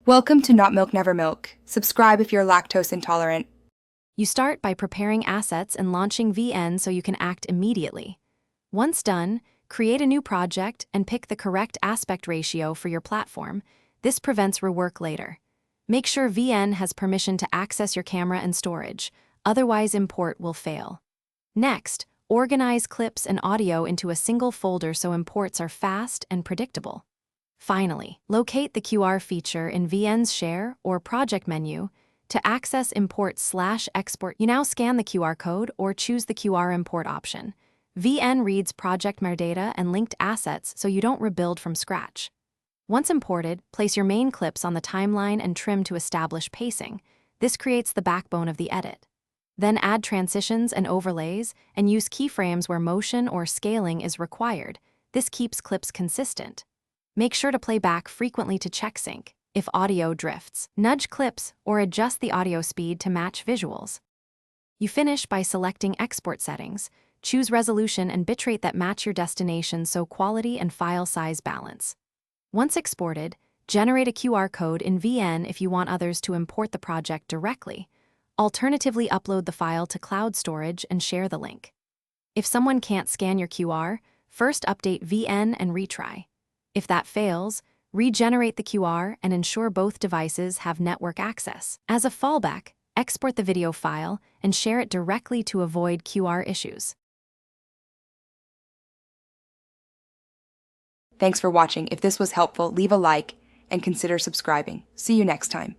Welcome to Not Milk Never Milk. Subscribe if you're lactose intolerant. You start by preparing assets and launching VN so you can act immediately. Once done, create a new project and pick the correct aspect ratio for your platform. This prevents rework later. Make sure VN has permission to access your camera and storage, otherwise import will fail. Next, organize clips and audio into a single folder so imports are fast and predictable. Finally, locate the QR feature in VN's Share or Project menu. To access import/export, you now scan the QR code or choose the QR import option. VN reads project metadata and linked assets so you don't rebuild from scratch. Once imported, place your main clips on the timeline and trim to establish pacing. This creates the backbone of the edit. Then add transitions and overlays and use keyframes where motion or scaling is required. This keeps clips consistent. Make sure to play back frequently to check sync. If audio drifts, nudge clips or adjust the audio speed to match visuals. You finish by selecting export settings. Choose resolution and bitrate that match your destination so quality and file size balance. Once exported, generate a QR code in VN if you want others to import the project directly. Alternatively, upload the file to cloud storage and share the link. If someone can't scan your QR, first update VN and retry. If that fails, regenerate the QR and ensure both devices have network access. As a fallback, export the video file and share it directly to avoid QR issues. Thanks for watching. If this was helpful, leave a like and consider subscribing. See you next time.